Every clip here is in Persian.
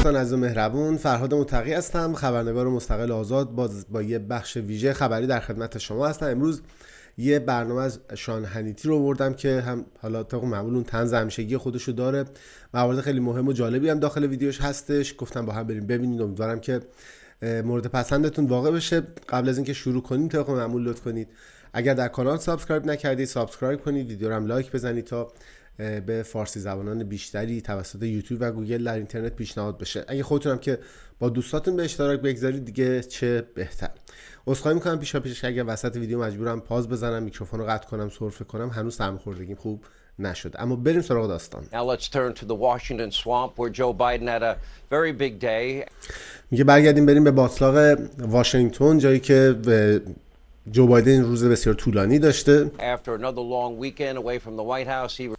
دوستان عزیز و مهربون، فرهاد متقی هستم، خبرنگار مستقل آزاد با یه بخش ویژه خبری در خدمت شما هستم. امروز یه برنامه از شان هنیتی رو آوردم که هم حالا طبق معمول اون طنز همیشگی خودشو داره، موارد خیلی مهم و جالبی هم داخل ویدیوش هستش. گفتم با هم بریم ببینید، امیدوارم که مورد پسندتون واقع بشه. قبل از اینکه شروع کنیم طبق معمول لطف کنید اگر در کانال سابسکرایب نکردید سابسکرایب کنید، ویدیو رو هم لایک بزنید تا به فارسی زبانان بیشتری توسط یوتیوب و گوگل در اینترنت پیشنهاد بشه. اگه خودتون هم که با دوستاتون به اشتراک بگذارید دیگه چه بهتر. عذرخواهی میکنم پیشاپیش اگه وسط ویدیو مجبورم پاز بزنم، میکروفون رو قطع کنم، سرفه کنم، هنوز سرماخوردگیم خوب نشده. اما بریم سراغ داستان. Now let's turn to the Washington swamp where Joe Biden had a very big day. میگه برگردیم بریم به باتلاق واشینگتن، جایی که جو بایدن روز بسیار طولانی داشته. After another long weekend away from the White House, he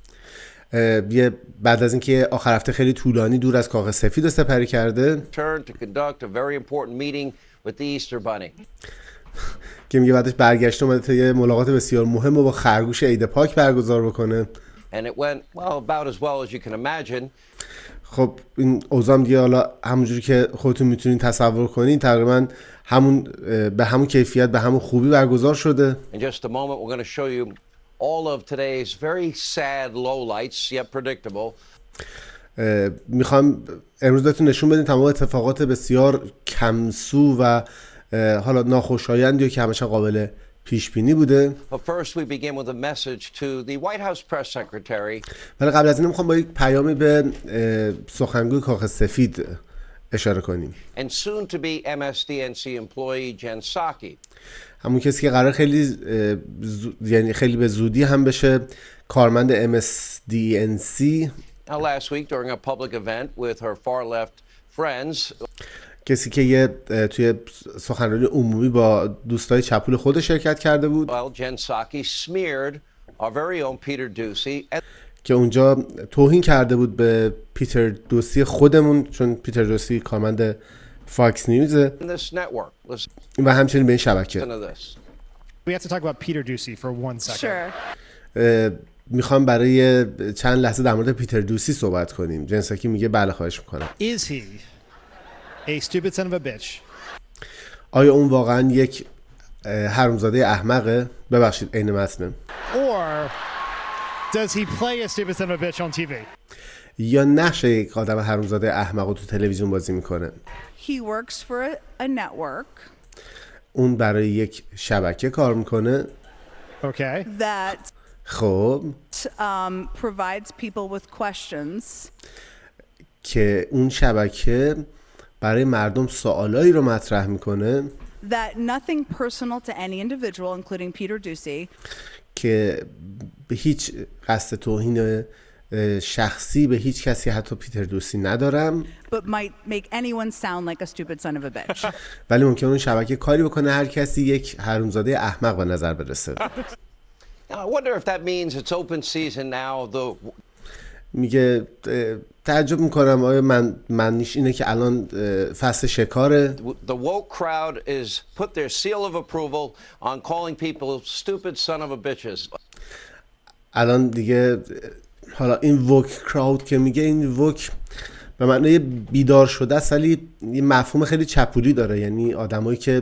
بعد از اینکه آخر هفته خیلی طولانی دور از کاخ سفید رو سپری کرده، returned to conduct a very important meeting with the Easter Bunny. که میگه بعدش برگشته اومده تا یه ملاقات بسیار مهم رو با خرگوش عید پاک برگزار بکنه. And it went about as well as you can imagine. خب این اوضاع دیگه حالا همونجوری که خودتون میتونین تصور کنین تقریبا همون به همون کیفیت به همون خوبی برگزار شده. In just a moment we're going to show you all of today's very sad lowlights yet predictable. میخوام امروز بهتون نشون بدیم تمام اتفاقات بسیار کمسو و حالا ناخوشایندی که همیشه قابل پیش بینی بوده. But first we begin with a message to the White House press secretary. ولی قبل از این میخوام با یک پیامی به سخنگوی کاخ سفید اشاره کنیم. And soon to be MSDNC employee Jen Psaki. همون کسی که قرار یعنی خیلی به زودی هم بشه کارمند MSDNC. Now last week during a public event with her far left friends. کسی که توی سخنرانی عمومی با دوستای چپول خود شرکت کرده بود. Well, Jen Psaki smeared our very own Peter Doocy. که اونجا توهین کرده بود به پیتر دوسی خودمون، چون پیتر دوسی کارمند فاکس نیوزه و همچنین به این شبکه. We have to talk about Peter Doocy for 1 second. میخوام برای چند لحظه در مورد پیتر دوسی صحبت کنیم. جنساکی میگه بله خواهش میکنم. Is he a stupid son of a bitch? آیا اون واقعا یک حرومزاده احمقه؟ ببخشید عین متنه. Or does he play a stupid son of a bitch on TV? یا نقش یک آدم حرومزاده احمق رو تو تلویزیون بازی میکنه. He works for a network. اون برای یک شبکه کار میکنه. Okay. That خب provides people with questions. که اون شبکه برای مردم سوالایی رو مطرح میکنه. That nothing personal to any individual, including Peter Doocy. که به هیچ قصد توهین شخصی به هیچ کسی حتی پیتر دوسی ندارم. But might make anyone sound like a stupid son of a bitch. ولی ممکنه اون شبکه کاری بکنه هر کسی یک حرومزاده احمق به نظر برسه. I wonder if that means it's open season now. میگه تعجب میکنم آیا معنیش اینه که الان فصل شکاره. The woke crowd is put their seal of approval on calling people stupid son of a bitches. الان دیگه حالا این ووک کراود که میگه، این ووک به معنای بیدار شده است ولی یه مفهوم خیلی چپولی داره، یعنی آدمایی که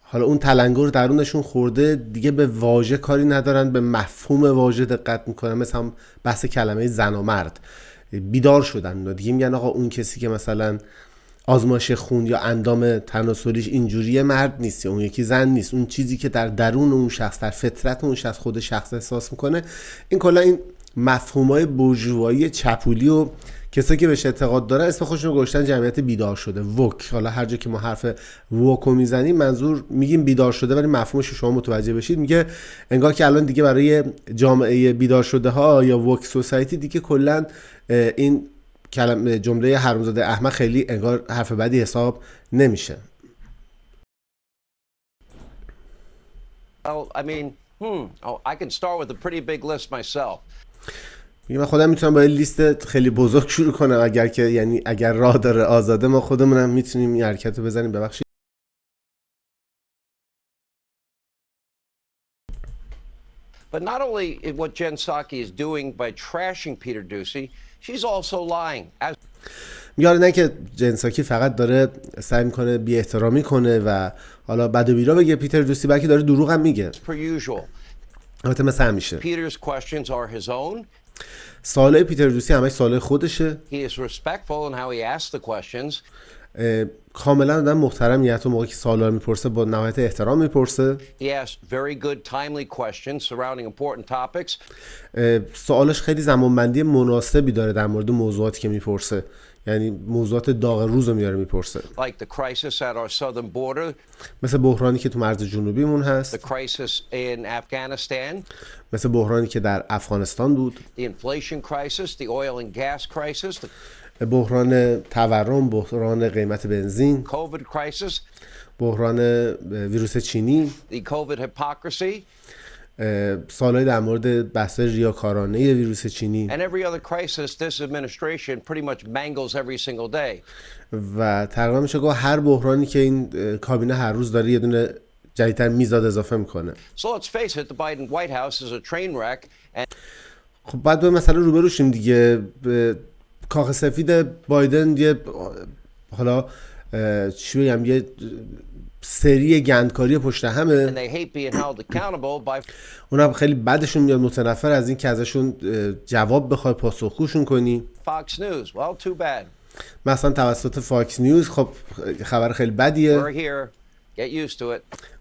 حالا اون تلنگر درونشون خورده دیگه به واژه کاری ندارن، به مفهوم واژه دقت میکنن، مثلا هم بحث کلمه زن و مرد بیدار شدن دیگه. میگن آقا اون کسی که مثلا آزمایش خون یا اندام تناسلیش اینجوریه مرد نیست یا اون یکی زن نیست، اون چیزی که در درون اون شخص، در فطرت اون شخص خود شخص احساس میکنه. این کلا این مفهومای بورژوایی چپولی و کسایی که بهش اعتقاد دارن اسم خودشون رو گذاشتن جمعیت بیدار شده، ووک. حالا هر جا که ما حرف ووک رو میزنیم منظور میگیم بیدار شده، ولی مفهومش رو شما متوجه بشید. میگه انگار که الان دیگه برای جامعه بیدار شده ها یا ووک سوسایتی دیگه کلا این کلمه جمله حرومزاده احمق خیلی انگار حرف بدی حساب نمیشه. Well, I mean, I can start with a pretty big list myself. من خودم میتونم با یه لیست خیلی بزرگ شروع کنم اگر که یعنی اگر راه داره آزاده ما خودمونم میتونیم این حرکت رو بزنیم. ببخشید. But not only what Jen Psaki is doing by trashing Peter Doocy, she's also lying. میگه نه که جنساکی فقط داره سعی میکنه بی احترامی کنه و حالا بد و بیرا بگه پیتر دوسی، بلکه داره دروغ هم میگه. البته مثل همیشه سوالای پیتر دوسی همش سوالای خودشه. کاملا آدم محترمیه، حتی موقعی که سوالا رو میپرسه با نهایت احترام میپرسه. سوالش خیلی زمانبندی مناسبی داره در مورد موضوعاتی که میپرسه، یعنی موضوعات داغ روز رو میاره میپرسه. مثل بحرانی که تو مرز جنوبیمون هست، مثل بحرانی که در افغانستان بود، بحران تورم، بحران قیمت بنزین، بحران ویروس چینی، سالهای در مورد بحث ریاکارانه ویروس چینی و تقریبا میشه گفت هر بحرانی که این کابینه هر روز داره یه دونه جدیدتر میزاد اضافه میکنه. خب بعد به مسئله روبرو شیم دیگه. کاخ سفید بایدن یه حالا چی بگم یه سری گندکاری پشت همه، اونا خیلی بدشون میاد، متنفر از این که ازشون جواب بخوای پاسخگوشون کنی. مثلا توسط فاکس نیوز. خب خبر خیلی بدیه،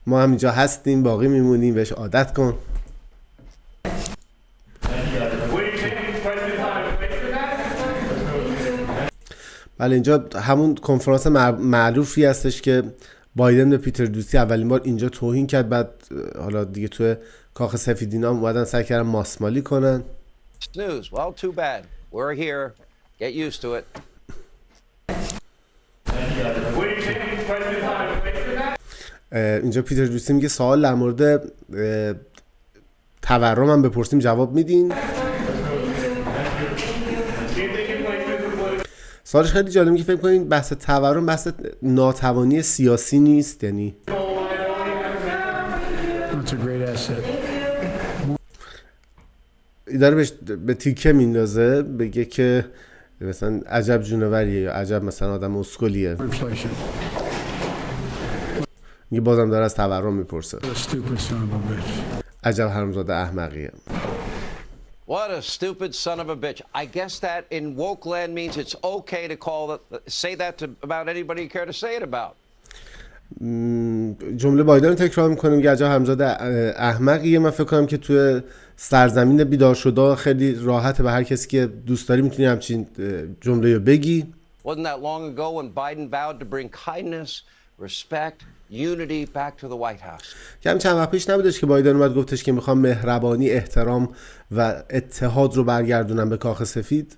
ما هم اینجا هستیم، باقی میمونیم، بهش عادت کن. بله اینجا همون کنفرانس معروفی هستش که بایدن به پیتر دوسی اولین بار اینجا توهین کرد، بعد حالا دیگه توی کاخ سفیدینا اومدن سعی کردن ماسمالی کنن. اینجا پیتر دوسی میگه سوال در مورد تورم هم بپرسیم جواب میدین. سوالش خیلی جالبه که فکر کنین بحث تورم بحث ناتوانی سیاسی نیست، یعنی داره بهش به تیکه میندازه، بگه که مثلا عجب جونوریه یا عجب مثلا آدم اسکلیه. میگه بازم داره از تورم میپرسه. عجب حرامزاده احمقیه. What a stupid son of a bitch. I guess that in woke land means it's okay to say that about anybody you care to say it about. جمله بایدن رو تکرار میکنیم که عجب حرامزاده احمقیه. من فکر کنم که توی سرزمین بیدار شده خیلی راحته، به هر کسی که دوست داری میتونی همچین جمله رو بگی. Wasn't that long ago when Biden vowed to bring kindness, respect, unity back to the White House. که همین چند وقت پیش نبودش که بایدن اومد گفتش که میخوام مهربانی، احترام و اتحاد رو برگردونم به کاخ سفید.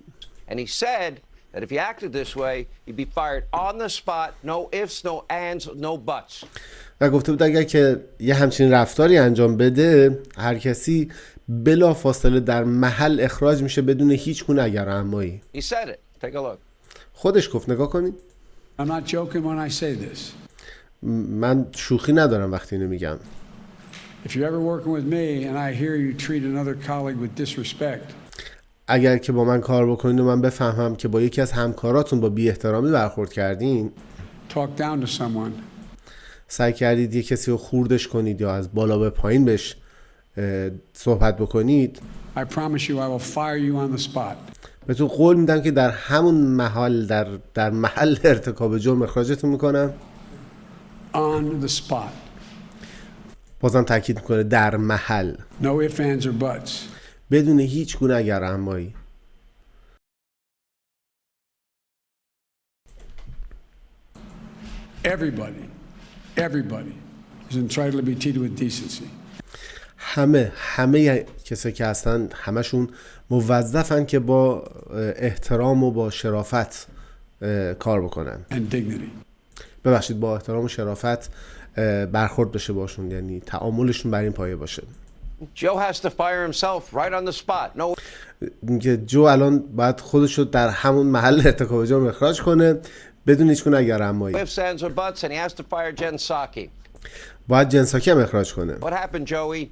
And he said that if you acted this way, you'd be fired on the spot, no ifs, no ands, no buts. و گفته بود اگر که یه همچین رفتاری انجام بده، هر کسی بلا فاصله در محل اخراج میشه بدون هیچ گونه اگر امایی. He said it. Take a look. خودش گفت، نگاه کنید. I'm not joking when I say this. من شوخی ندارم وقتی اینو میگم. If you're ever working with me and I hear you treat another colleague with disrespect. اگر که با من کار بکنید و من بفهمم که با یکی از همکاراتون با بی احترامی برخورد کردین، talk down to someone. سعی کردید یه کسی رو خوردش کنید یا از بالا به پایین بهش صحبت بکنید، I promise you I will fire you on the spot. بهتون قول میدم که در همون محل در محل ارتکاب جرم اخراجتون میکنم. On the spot. بازم تاکید میکنه در محل. No ifs, ands or buts. بدون هیچ گونه اگر امایی. Everybody is entitled to be treated with decency. همه کسایی که هستن همشون موظفن که با احترام و با شرافت کار بکنن. And dignity. ببخشید با احترام و شرافت برخورد بشه باشون، یعنی تعاملشون بر این پایه باشه. Joe has to fire himself right on the spot. No. که جو الان باید خودش رو در همون محل ارتکاب جرم اخراج کنه بدون هیچ گونه اگر امایی. Ifs, ands or buts, and he has to fire Jen Psaki. باید جن ساکی هم اخراج کنه. What happened, Joey?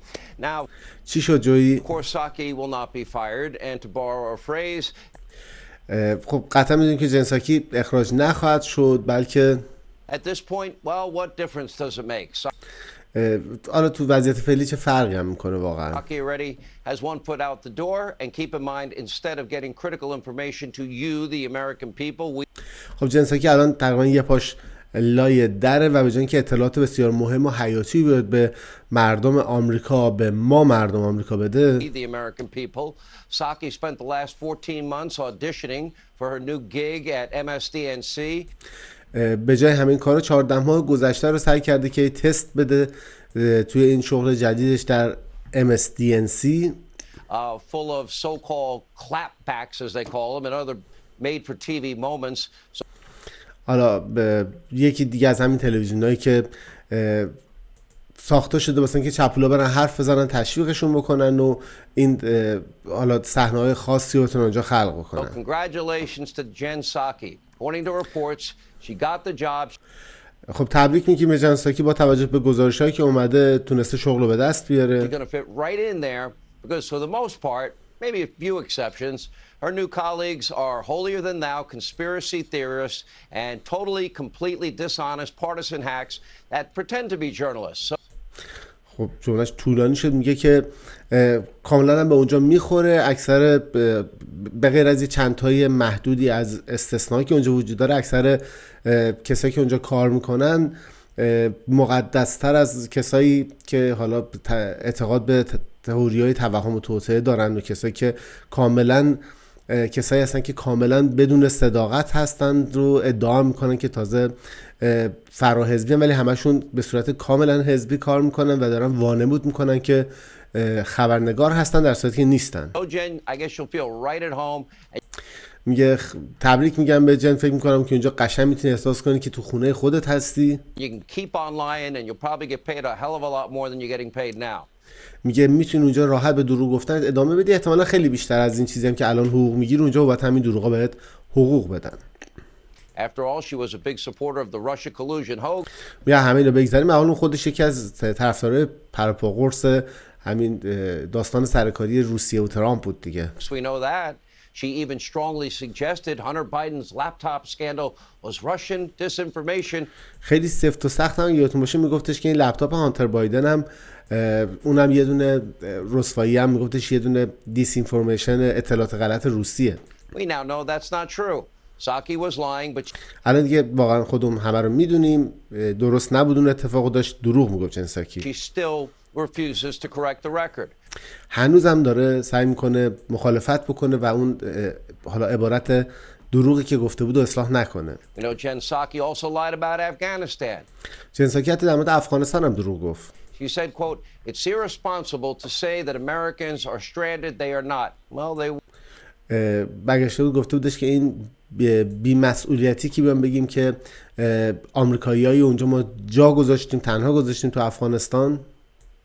چی شد جویی؟ Of course, Psaki will not be fired, and to borrow a phrase, خب قطعا میدونیم که جنساکی اخراج نخواهد شد، بلکه At this point, well, what difference does it make? حالا تو وضعیت فعلی چه فرقی هم میکنه واقعا؟ Saki already has one foot out the door, and keep in mind, instead of getting critical information to you, the American people, خب جنساکی الان تقریبا یه پاش لای دره و به جای اینکه اطلاعات بسیار مهم و حیاتی بیاد به مردم آمریکا، به ما مردم آمریکا بده، the American people, Saki spent the last 14 months auditioning for her new gig at MSDNC. به جای همین کارا 14 ماه گذشته رو سعی کرده که تست بده توی این شغل جدیدش در MSDNC. Full of so-called clapbacks, as they call them, and other made-for-TV moments. حالا یکی دیگه از همین تلویزیونایی که ساخته شده واسه اینکه چپولا برن حرف بزنن، تشویقشون بکنن و این حالا صحنه‌های خاصی رو بتونن اونجا خلق بکنن. So congratulations to Jen Psaki. According to reports, she got the job. خب تبریک میگیم به جن ساکی، با توجه به گزارش‌هایی که اومده تونسته شغل رو به دست بیاره. She's going to fit right in there because for the most part, maybe a few exceptions, her new colleagues are holier than thou conspiracy theorists and totally, completely dishonest partisan hacks that pretend to be journalists. خب جملهش طولانی شد، میگه که کاملا به اونجا میخوره. اکثر به غیر از چند تای محدودی از استثنایی که اونجا وجود داره، اکثر کسایی که اونجا کار میکنن مقدستر از کسایی که حالا اعتقاد به تئوری‌های توهم و توطئه دارن و کسایی که کاملا کسایی هستن که کاملا بدون صداقت هستن رو ادعا میکنن که تازه فراحزبی هم، ولی همشون به صورت کاملا حزبی کار میکنن و دارن وانمود میکنن که خبرنگار هستن در صورتی که نیستن. میگه تبریک میگم به جن، فکر میکنم که اونجا قشنگ میتونی احساس کنی که تو خونه خودت هستی. میگه میتونی اونجا راحت به دروغ گفتن ادامه بدی، احتمالا خیلی بیشتر از این چیزی هم که الان حقوق میگیری اونجا و باید همین دروغا بهت حقوق بدن. After all, she was a big supporter of the Russia collusion hoax. میگه همین رو بگذاریم، اول خودش یکی از طرفدارای پرپاقرص همین داستان سرکاری روسیه و ترامپ بود دیگه. We know that. She even strongly suggested Hunter Biden's laptop scandal was Russian disinformation. خیلی سفت و سخت هم یادتون باشه میگفتش که این لپتاپ هانتر بایدن هم اونم یه دونه رسوایی، هم میگفتش یه دونه دیس اینفورمیشن، اطلاعات غلط روسیه. We now know that's not true. Psaki was lying, but الان دیگه واقعا خودمون همه رو میدونیم درست نبود اون اتفاقو، داشت دروغ میگفت جن ساکی. she still refuses to correct the record. هنوزم داره سعی میکنه مخالفت بکنه و اون حالا عبارت دروغی که گفته بود اصلاح نکنه. You know, Jen Psaki also lied about Afghanistan. جن ساکی حتی در مورد افغانستان هم دروغ گفت. She said, quote, "It's irresponsible to say that Americans are stranded. They are not." Well, they برگشته بود گفته بودش که این بی‌مسئولیتی که بیان بگیم که آمریکایی‌های اونجا ما جا گذاشتیم، تنها گذاشتیم تو افغانستان.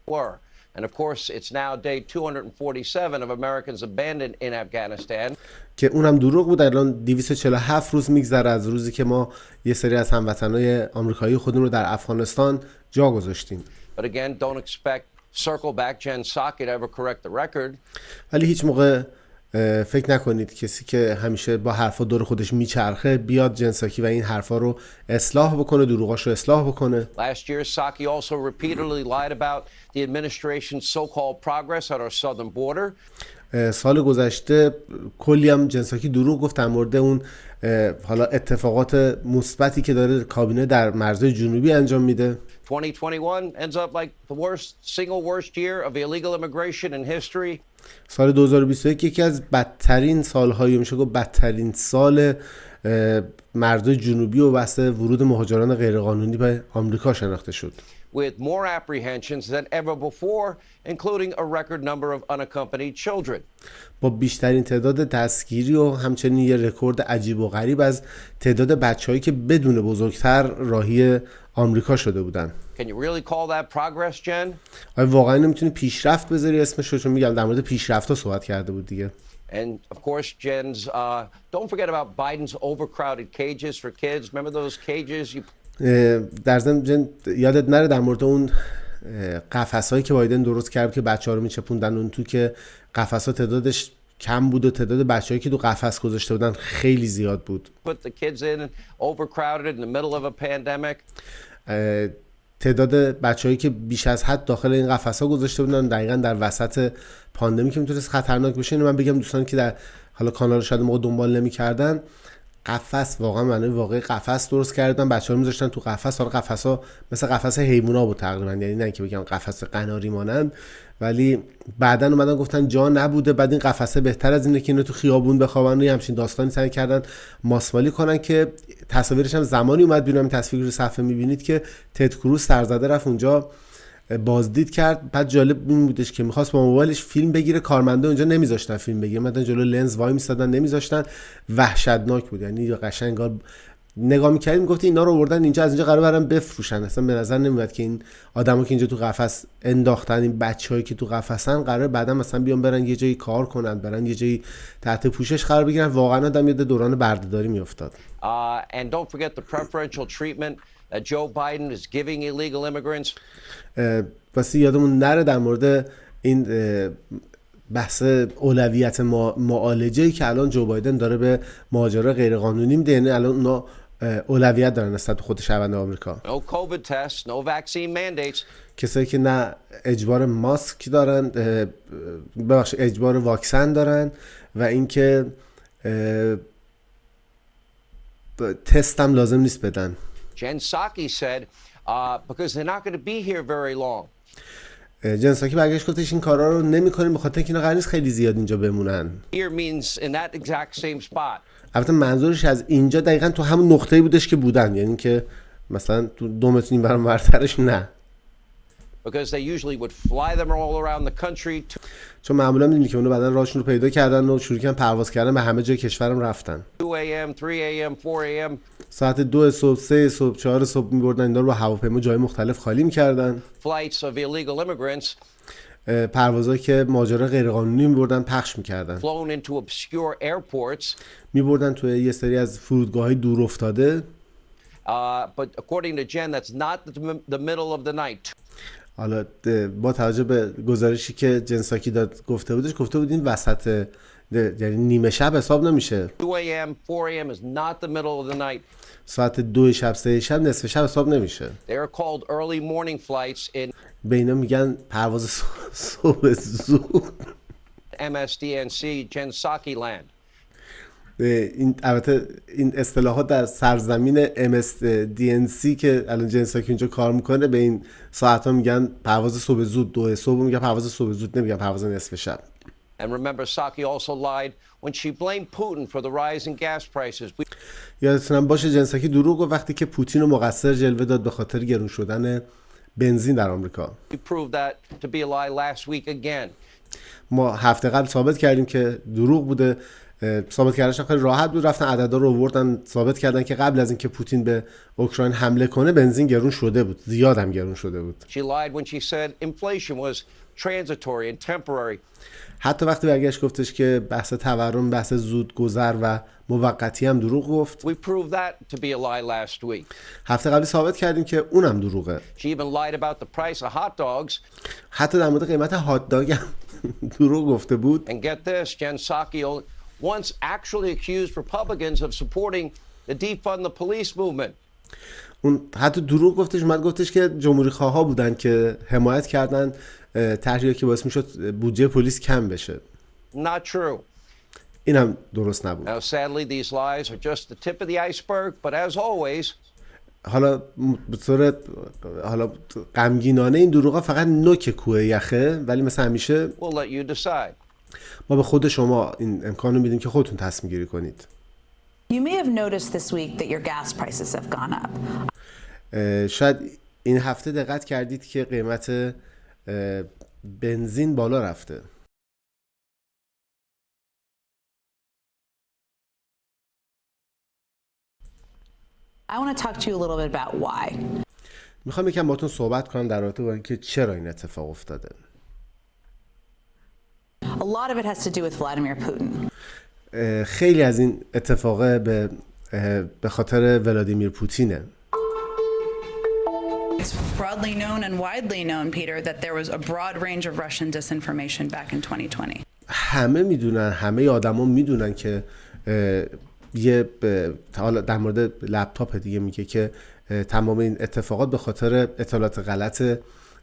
were. And of course, it's now day 247 of Americans abandoned in Afghanistan. که اونم دروغ بود. الان 247 روز میگذره از روزی که ما یه سری از هموطنای آمریکایی خودمون رو در افغانستان جا گذاشتیم. But again, don't expect circle back Jen Psaki to ever correct the record. ولی هیچ موقع فکر نکنید کسی که همیشه با حرفا دور خودش میچرخه بیاد جن ساکی و این حرفا رو اصلاح بکنه، دروغاش رو اصلاح بکنه. Last year, Psaki also repeatedly lied about the administration's so-called progress at our southern border. سال گذشته کلی هم جن ساکی دروغ گفت در مورد اون حالا اتفاقات مثبتی که داره کابینه در مرزهای جنوبی انجام میده. 2021 ends up like the single worst year of illegal immigration in history. سال 2021 یکی از بدترین سال‌های، میشه گفت بدترین سال مرزهای جنوبی و بحث ورود مهاجران غیرقانونی به آمریکا شناخته شد. With more apprehensions than ever before, including a record number of unaccompanied children. با بیشترین تعداد دستگیری و همچنین یه رکورد عجیب و غریب از تعداد بچه‌هایی که بدون بزرگتر راهی آمریکا شده بودن. Can you really call that progress, Jen? آیا واقعا نمیتونی پیشرفت بذاری اسمش رو؟ چون میگم در مورد پیشرفت‌ها صحبت کرده بود دیگه. And of course, Jen's don't forget about Biden's overcrowded cages for kids. Remember those cages you در ضمن جن یادت نره در مورد اون قفس‌هایی که بایدن درست کرد که بچه‌ها رو میچپوندن اون تو، که قفس‌ها تعدادش کم بود و تعداد بچه‌هایی که تو قفس گذاشته بودن خیلی زیاد بود. تعداد بچه‌هایی که بیش از حد داخل این قفس‌ها گذاشته بودن دقیقاً در وسط پاندمی که میتونست خطرناک بشه. اینو من بگم دوستانی که در حالا کانال رو شاید موقع دنبال نمی‌کردن، قفس واقعا معنی واقعی قفس درست کردن، بچه‌ها رو می‌ذاشتن تو قفس. حالا قفس‌ها مثل قفس حیونا بود تقریبا، یعنی نه که بگم قفس قناری مانند، ولی بعداً اومدن گفتن جا نبوده، بعد این قفسه بهتر از اینه که اینو تو خیابون بخوابن. و همچین داستانی سعی کردن ماسمالی کنن که تصاویرش هم زمانی اومد بیرون. تصویر رو صفحه می‌بینید که تد کروز سرزده رفت اونجا بازدید کرد. بعد جالب این بودش که می‌خواست با موبایلش فیلم بگیره، کارمنده اونجا نمیذاشتن فیلم بگیره، مثلا جلو لنز وای می‌ایستادن نمیذاشتن. وحشتناک بود، یعنی قشنگ انگار نگاه می‌کردیم گفتی اینا رو آوردن اینجا، از اینجا قرار برن بفروشن. اصلا به نظر نمیاد که این آدمایی که اینجا تو قفس انداختن، این بچه‌هایی که تو قفسن، قرار بعدا مثلا بیان برن یه جایی کار کنن، برن یه جایی تحت پوشش قرار بگیرن. واقعا آدم یاد دوران بردهداری میافتاد. And don't forget the preferential treatment that Joe Biden is giving illegal immigrants. واسه یادمون نره در مورد این بحث اولویت معالجه‌ای که الان جو بایدن داره به مهاجرای غیرقانونی میده. یعنی الان اونا اولویت دارن نسبت به خود شهروند آمریکا. No COVID tests, no vaccine mandates. کسایی که نه اجبار ماسک دارن، ببخشید اجبار واکسن دارن، و اینکه تست هم لازم نیست بدن. Jen Psaki said because they're not going to be here very long. جن پساکی برگشت گفتش این کارا رو نمی‌کنیم به خاطر اینکه اینا قرار نیست خیلی زیاد اینجا بمونن. Here means in that exact same spot. البته منظورش از اینجا دقیقاً تو همون نقطه‌ای بودش که بودن، یعنی که مثلا تو 2 متر این برام ورترش نه. Because they usually would fly them all around the country. چون معمولا می‌دونی که اونا بعدن راهشون رو پیدا کردن و شروع کردن پرواز کردن به همه جای کشورم رفتن. 2 a.m., 3 a.m., 4 a.m. ساعت 2 صبح، 3 صبح، 4 صبح می‌بردن اینا رو با هواپیما جای مختلف خالی می‌کردن. Flights of illegal immigrants. پروازایی که مهاجرای غیرقانونی می‌بردن پخش می‌کردن. Flown into obscure airports. می‌بردن توی یه سری از فرودگاه‌های دور افتاده. But according to Jen, that's not the middle of the night. حالا با توجه به گزارشی که جنساکی گفته بود این وسط، یعنی نیمه شب حساب نمیشه. 2 a.m., 4 a.m. is not the middle of the night. ساعت 2 شب، 3 شب، نصف شب حساب نمیشه. They are called early morning flights in به اینا میگن پرواز صبح زود. MSDNC Jen Psaki land. این البته این اصطلاحات در سرزمین MSDNC که الان جنساکی اینجا کار میکنه به این ساعت‌ها میگن پرواز صبح زود. 2 صبح میگن پرواز صبح زود، نمیگن پرواز نصف شب. And remember, Psaki also lied when she blamed Putin for the rise in gas prices. یادتونم باشه جنساکی دروغ گفت وقتی که پوتین رو مقصر جلوه داد به خاطر گرون شدن بنزین در آمریکا. We proved that to be a lie last week again. ما هفته قبل ثابت کردیم که دروغ بوده. ثابت کردنش خیلی راحت بود، رفتن عددا رو آوردن ثابت کردن که قبل از اینکه پوتین به اوکراین حمله کنه بنزین گرون شده بود، زیاد هم گرون شده بود. She lied when she said inflation was transitory and temporary. حتی وقتی برگشت گفتش که بحث تورم بحث زودگذر و موقتی هم دروغ گفت. We proved that to be a lie last week. هفته قبلی ثابت کردیم که اونم دروغه. She even lied about the price of hot dogs. حتی در مورد قیمت هات داگ هم دروغ گفته بود. And get this, Jen Psaki once actually accused Republicans of supporting the defund the police movement. اون حتی دروغ گفتش که جمهوری خواها بودن که حمایت کردن طرحی که باعث میشد بودجه پلیس کم بشه. Not true. این هم درست نبود. Now sadly these lies are just the tip of the iceberg, but as always حالا به طور غمگینانه این دروغا فقط نوک کوه یخه، ولی مثل همیشه we'll let you decide. ما به خود شما این امکان رو میدیم که خودتون تصمیم گیری کنید. You may have noticed this week that your gas prices have gone up. شاید این هفته دقت کردید که قیمت بنزین بالا رفته. I want to talk to you a little bit about why. میخوام یکم باهاتون صحبت کنم در رابطه با اینکه چرا این اتفاق افتاده. A lot of it has to do with Vladimir Putin. خیلی از این اتفاقه به خاطر ولادیمیر پوتینه. It's broadly known and widely known, Peter, that there was a broad range of Russian disinformation back in 2020. همه میدونن، همه آدما میدونن که یه حالا در مورد لپتاپ دیگه میگه که تمام این اتفاقات به خاطر اطلاعات غلط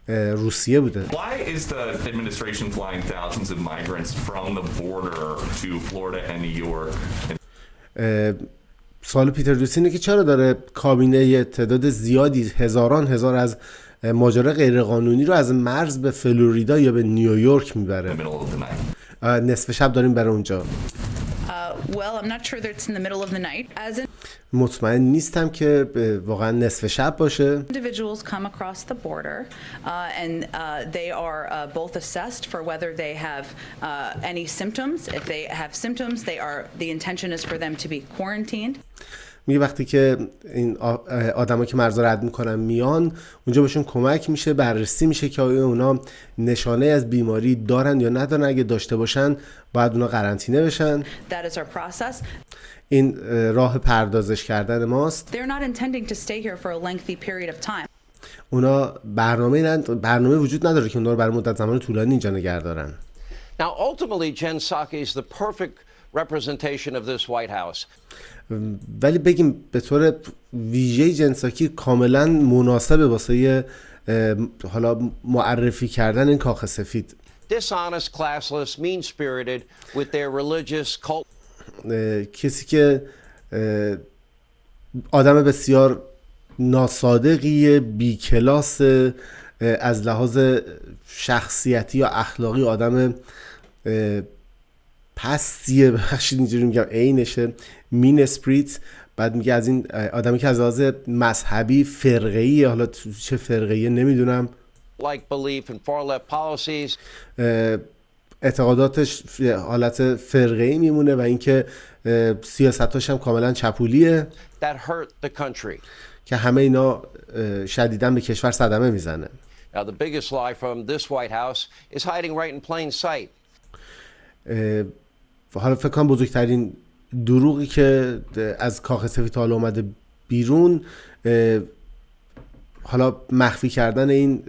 روسیه بوده. Why is the administration flying thousands of migrants from the border to Florida and New York? سوال پیتر دوسی اینه که چرا داره کابینه تعداد زیادی هزار از مهاجرای غیرقانونی رو از مرز به فلوریدا یا به نیویورک میبره؟ نصف شب داریم برای اونجا. Well, I'm not sure that it's in the middle of the night. As مطمئن نیستم که واقعا نصف شب باشه. Individuals come across the border and they are both assessed for whether they have any symptoms. If they have symptoms, the intention is for them to be quarantined. میگه وقتی که این آدما که مرز رد میکنن میان اونجا بهشون کمک میشه، بررسی میشه که آیا اونا نشانه از بیماری دارن یا ندارن. اگه داشته باشن باید اونا قرنطینه بشن. That is our process. این راه پردازش کردن ماست. They're not intending to stay here for a lengthy period of time. اونا برنامه وجود نداره که اونا رو برای مدت زمان طولانی اینجا نگه دارن. Now ultimately Jen Psaki is the perfect representation of this White House. ولی بگیم به طور ویژه جن پساکی کاملا مناسبه واسه حالا معرفی کردن این کاخ سفید. Dishonest, classless, mean-spirited with their religious cult. کسی که آدم بسیار ناصادقی، بی کلاس، از لحاظ شخصیتی یا اخلاقی آدم پستیه، بخشید اینجوری میگم عینشه، مین اسپریت. بعد میگه از این آدمی که از لحاظ مذهبی فرقه‌ای، حالا چه فرقه‌ای نمیدونم، like belief in far left policies. اعتقاداتش حالت فرقه‌ای میمونه و اینکه سیاستاش هم کاملا چپولیه that hurt the country. که همه اینا شدیداً به کشور صدمه میزنه. Now the biggest lie from this White House is hiding right in plain sight. حالا فکر کنم بزرگترین دروغی که از کاخ سفید حالا اومده بیرون، حالا مخفی کردن این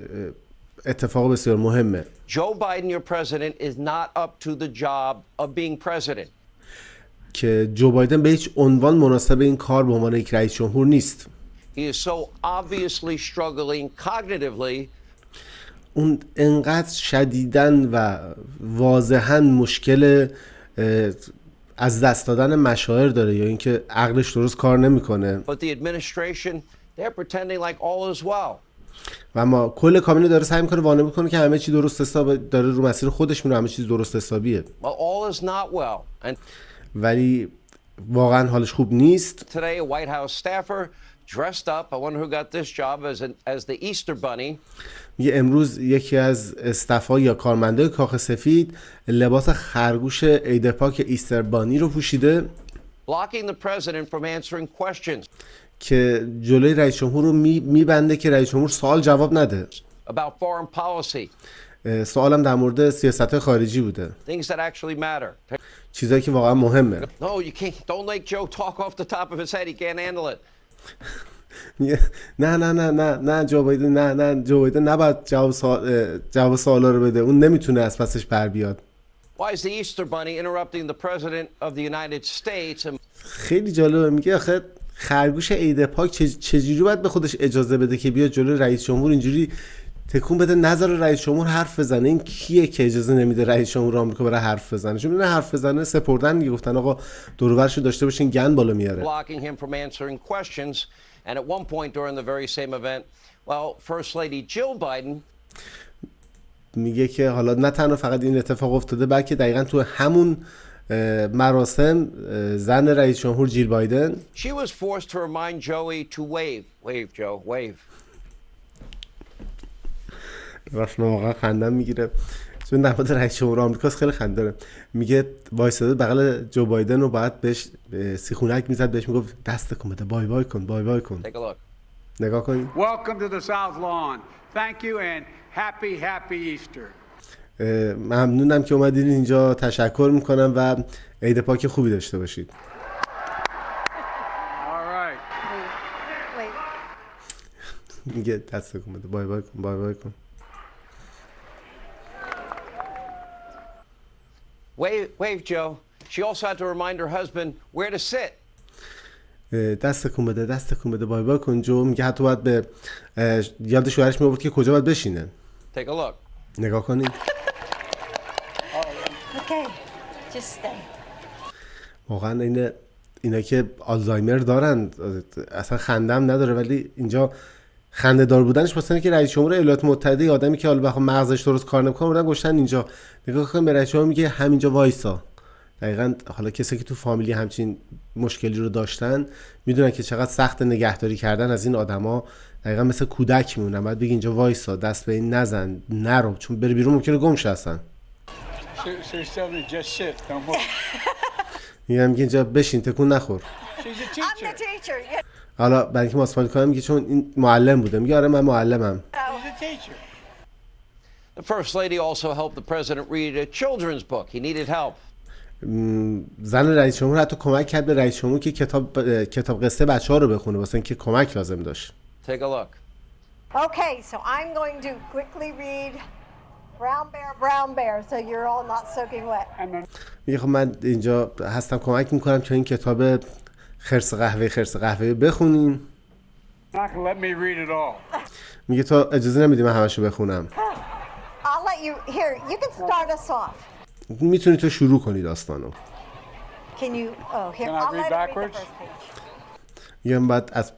اتفاق بسیار مهمه. Joe Biden, your president, is not up to the job of being president. که جو بایدن به هیچ عنوان مناسب این کار به عنوان یک رئیس جمهور نیست. He is so obviously struggling cognitively. اون انقدر شدیداً و واضحاً مشکل از دست دادن مشاعر داره یا اینکه عقلش درست کار نمیکنه. But the administration, they're pretending like all is well. و اما کل کابینه داره سعی میکنه وانمود کنه که همه چی درست حساب داره، رو مسیر خودش میره، همه چیز درست حسابیه. Well, all is not well. And ولی واقعا حالش خوب نیست. today a White House staffer dressed up. I wonder who got this job as the Easter bunny. میگه امروز یکی از استفا یا کارمندای کاخ سفید لباس خرگوش عید پاک ایستر بانی رو پوشیده، blocking the president from answering questions که جلوی رئیس جمهور رو میبنده که رئیس جمهور سوال جواب نده. about foreign policy. سوالم در مورد سیاست خارجی بوده، Things that actually matter. چیزایی که واقعا مهمه. No, you can't. Don't let Joe talk off the top of his head. He can't handle it. نه جو بایدن نباید جواب سوالا رو بده، اون نمیتونه از پسش بر بیاد. Why is the Easter bunny interrupting the president of the United States? خیلی جالبه. میگه آخه خرگوش عید پاک چجوری باید به خودش اجازه بده که بیاد جلوی رئیس جمهور اینجوری تکون بده، نظر رئیس جمهور حرف بزنه؟ این کیه که اجازه نمیده رئیس جمهور آمریکا برای حرف بزنه؟ چون نه حرف بزنه سپردن میگه، گفتن آقا دور و برشو داشته باشین گند بالا میاره. Blocking him from answering questions. And at one point during the very same event, well, First Lady Jill Biden میگه که حالا نه تنها فقط این اتفاق افتاده، بلکه دقیقاً تو همون مراسم زن رئیس جمهور جیل بایدن she was forced to remind Joey to wave Joe, wave. راست واقعا خندم میگیره چون در مورد رئیس جمهور آمریکا خیلی خنده داره. میگه وایساده بغل جو بایدن و بعد بهش سیخونک میزد، بهش میگفت دست کن بده، بای بای کن، بای بای کن. Take a look. نگاه کنید. Welcome to the South Lawn. Thank you and happy Easter. ممنونم که اومدین اینجا، تشکر میکنم و عید پاک خوبی داشته باشید. All right. میگه دست کن بده، بای بای کن، بای بای کن. Wave, Joe. She also had to remind her husband where to sit. دست تکون بده بای بای کن جو. میگه حتی باید به یاد شوهرش میآورد که کجا باید بشینه. Take a look. نگاه کنید. Okay, just stay. واقعا اینا که آلزایمر دارن اصلا خندم نداره، ولی اینجا خنده دار بودنش واسه اینه که رئیس جمهور ایالات متحده، آدمی که حالا بخوام مغزش درست کار نمیکنه، بودن گشتن اینجا. نگاه کن به رئیس جمهور میگه همینجا وایسا. دقیقاً حالا کسی که تو فامیلی همچین مشکلی رو داشتن میدونن که چقدر سخت نگهداری کردن از این آدما. دقیقاً مثل کودک میمونن، بعد بگی اینجا وایسا، دست به این نزن، نرو، چون بری بیرون ممکنه گم شه اصلا. میگم که اینجا بشین، تکون نخور. حالا برای اینکه ماسپالی کنم میگه چون این معلم بوده، میگه آره من معلمم. The First Lady also helped the president read a children's book. He needed help. زن رئیس جمهور حتی کمک کرد به رئیس جمهور که کتاب قصه بچه‌ها رو بخونه واسه اینکه کمک لازم داشت. Take a look. Okay, so I'm going to quickly read Brown Bear, so you're all not soaking wet. میگه خب من اینجا هستم کمک میکنم که این کتاب خرس قهوه بخونین. Not gonna let me read it all. میگه تو اجازه نمیدی من همشو بخونم. I'll let you, here, you can start us off. میتونی تو شروع کنی داستانو. Can you, oh, here, Can I I'll read let it read the backwards? first page. میگم بعد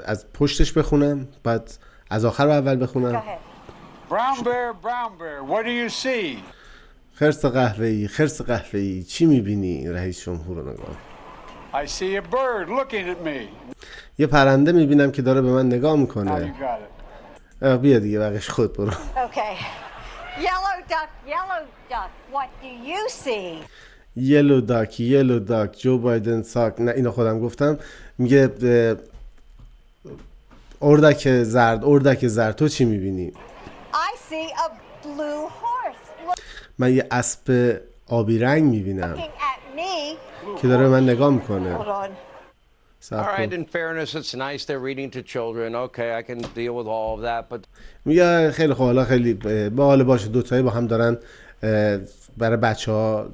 از پشتش بخونم، بعد از آخر اول Go بخونم. ahead. Brown bear, what do you see? خرس قهوه‌ای چی میبینی؟ رئیس جمهور رو نگاه. I see a bird looking at me. یه پرنده میبینم که داره به من نگاه Now میکنه. you got it. بیا دیگه بقیش خود برو. Okay. Yellow duck, what do you see? یلو داک جو بایدن ساک. نه اینو خودم گفتم. میگه اردک زرد تو چی میبینی؟ I see a blue horse من یه اسب آبی رنگ میبینم looking at me. که داره به من نگاه میکنه. Hold on. All right, in fairness, it's nice they're reading to children. Okay, I can deal with all of that, but میگه خیلی خوب، حالا خیلی باحال باشه دوتایی با هم دارن برای بچه‌ها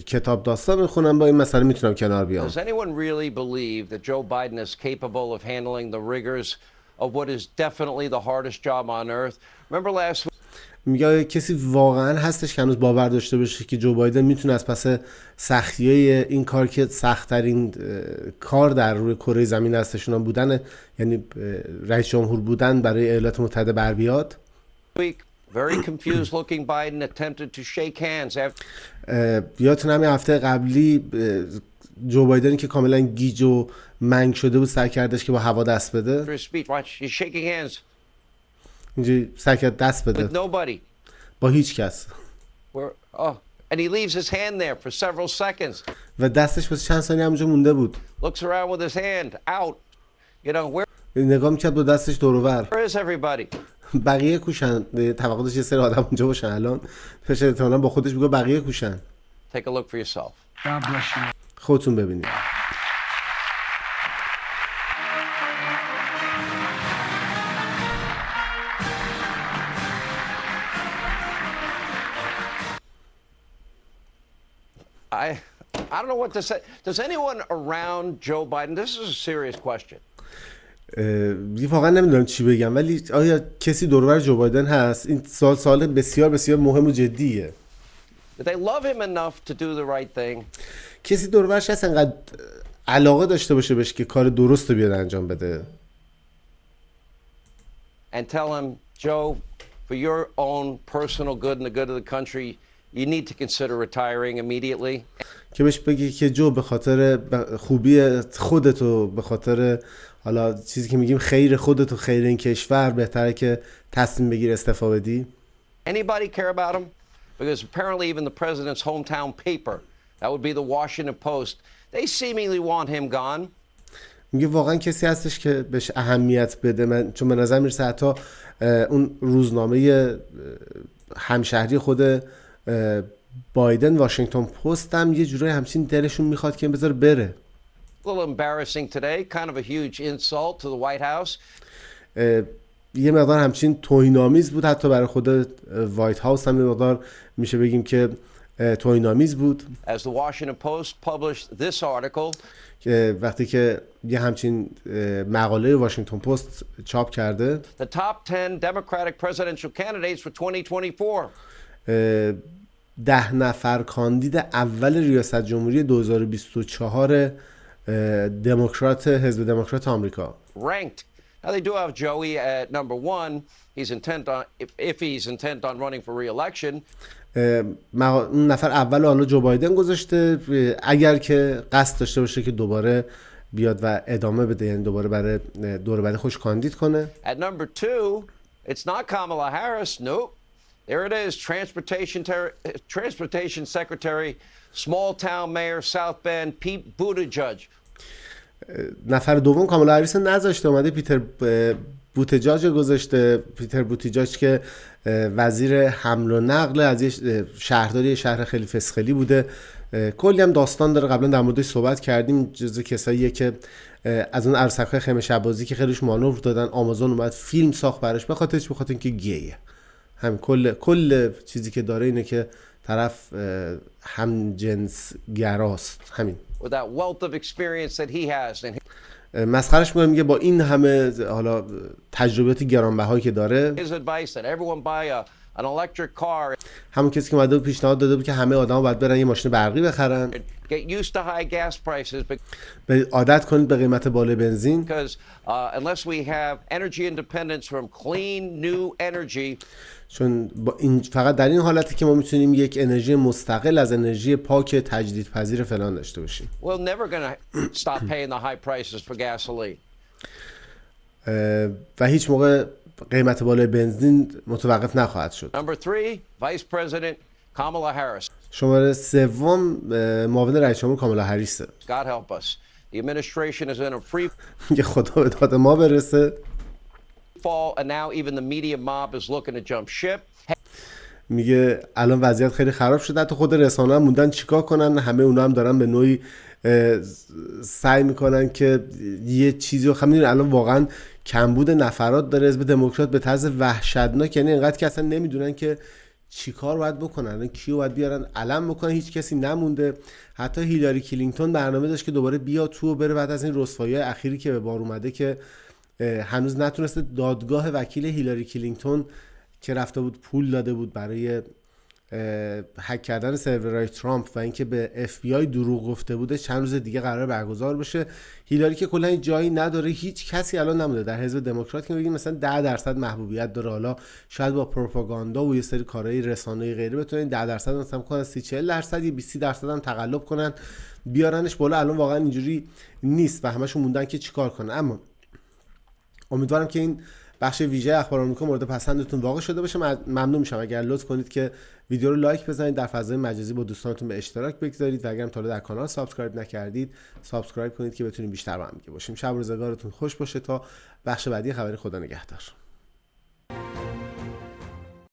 کتاب داستان میخونن، با این مسئله میتونم کنار بیام. does anyone really believe that Joe Biden is capable of handling the rigors of what is definitely the hardest job on earth? Remember last week? میگه کسی واقعا هستش که هنوز باور داشته باشه که جو بایدن میتونه از پس سختیای این کار که سخت‌ترین کار در روی کره زمین هستشون بودن، یعنی رئیس جمهور بودن برای ایالات متحده بر بیاد. Very confused looking Biden attempted to shake hands after یادتون همین هفته قبلی جو بایدن که کاملا گیج و منگ شده بود سعی کردش که با هوا دست بده. his speech. Watch, he's shaking hands اینجوری سعی کرد دست بده with nobody. با هیچ کس. And he leaves his hand there for several seconds. و دستش واسه چند ثانیه همونجا مونده بود. Looks around with his hand out. You know, نگاه میکرد با دستش دور و بر. where is everybody? بقیه کوشن. توقع داشت یه سری آدم اونجا باشن. الان فشار احتمالاً با خودش میگه بقیه کوشن. Take a look for yourself. God bless you. خودتون ببینید. I don't know what to say. Does anyone around Joe Biden? This is a serious question. واقعا نمیدونم چی بگم، ولی آیا کسی دور و بر جو بایدن هست؟ این سوال بسیار بسیار مهم و جدیه. Do they love him enough to do the right thing? کسی دور و برش هست انقدر علاقه داشته باشه بهش که کار درست رو بیاد انجام بده. And tell him, Joe, for your own personal good and the good of the country, you need to consider retiring immediately. که بهش بگی که جو به خاطر خوبی خودت و به خاطر حالا چیزی که میگیم خیر خودت و خیر این کشور بهتره که تصمیم بگیر استعفا بدی. Anybody care about him? Because apparently even the president's hometown paper, that would be the Washington Post, they seemingly want him gone. میگه واقعا کسی هستش که بهش اهمیت بده؟ چون به نظر میرسه حتی اون روزنامه همشهری خود بایدن واشینگتن پست هم یه جورایی همچین دلشون میخواد که بذاره بره. A little embarrassing today, kind of a huge insult to the White House. یه مقدار همچین توهین‌آمیز بود حتی برای خود وایت هاوس هم. یه مقدار میشه بگیم که توهین‌آمیز بود. As the Washington Post published this article, که وقتی که یه همچین مقاله واشنگتن پست چاپ کرده، the top 10 Democratic presidential candidates for 2024. 10 نفر کاندید اول ریاست جمهوری 2024 دموکرات حزب دموکرات آمریکا. Ranked. Now they do have Joey at number 1. He's intent on if he's intent on running for re-election. اون نفر اول حالا جو بایدن گذاشته اگر که قصد داشته باشه که دوباره بیاد و ادامه بده، یعنی دوباره برای دور بعدی خوش کاندید کنه. At number 2, it's not Kamala Harris. Nope. There it is. Transportation Secretary, small town mayor, South Bend, Pete Buttigieg. نفر دوم کامالا هریس نذاشته، اومده پیتر بوتجاج گذاشته. پیتر بوتجاج که وزیر حمل و نقل از شهرداری شهر خیلی فسخلی بوده. کلی هم داستان داره، قبلا در موردش صحبت کردیم. جزو کساییه که از اون عروسک‌های خیمه شبازی که خیلیش مانور دادن، آمازون اومد فیلم ساخت براش به خاطر اینکه گیه. همین کل چیزی که داره اینه که طرف هم جنس گراست. همین. With that wealth of experience that he has. مسخرش میگه با این همه حالا تجربیات گرانبهایی که داره، His advice that everyone buy an electric car. همون کسی که اومده پیشنهاد داده بود که همه آدما باید برن یه ماشین برقی بخرن. Get used to high gas prices. به عادت کنید به قیمت بالای بنزین. Because unless we have energy independence from clean new energy. چون با این فقط در این حالتی که ما میتونیم یک انرژی مستقل از انرژی پاک تجدیدپذیر فلان داشته باشیم. We're never going to stop paying the high prices for gasoline. و هیچ موقع قیمت بالای بنزین متوقف نخواهد شد. Number 3, Vice President Kamala Harris. شماره 3 معاون رئیس جمهور کامالا هریس. God help us. The administration is in a free که خدا به داد ما برسه. fall and now even the media mob is looking to jump ship. میگه الان وضعیت خیلی خراب شده، حتی خود رسانه‌ها موندن چیکار کنن، همه اونا هم دارن به نوعی سعی میکنن که یه چیزی رو خمیدین. الان واقعا کمبود نفرات داره حزب دموکرات به طرز وحشتناک، یعنی اینقدر که اصلا نمیدونن که چیکار باید بکنن، کیو باید بیارن علم بکنن. هیچ کسی نمونده. حتی هیلاری کلینتون برنامه داشت که دوباره بیا تو و بره بعد از این رسوایی اخیری که به بار اومده، که هنوز نتونسته دادگاه وکیل هیلاری کلینتون که رفته بود پول داده بود برای هک کردن سرورهای ترامپ و اینکه به اف بی آی دروغ گفته بوده، چند روز دیگه قرار برگزار بشه. هیلاری که کلا جایی نداره، هیچ کسی الان نمونده در حزب دموکرات که بگیم مثلا 10% محبوبیت داره. حالا شاید با پروپاگاندا و یه سری کارهای رسانه‌ای غیره بتونن 10% مثلا کنن 30-40%، یه 20% هم تقلب کنن بیارنش بالا. الان واقعا اینجوری نیست و همشون موندن که چیکار کنن. اما امیدوارم که این بخش ویژه اخبار آمریکا مورد پسندتون واقع شده باشه. ممنون میشم اگر لطف کنید که ویدیو رو لایک بزنید، در فضای مجازی با دوستانتون به اشتراک بگذارید و اگر هم تا حالا در کانال سابسکرایب نکردید سابسکرایب کنید که بتونیم بیشتر با هم دیگه باشیم. شب و روزگارتون خوش باشه. تا بخش بعدی خبری، خدا نگهدار.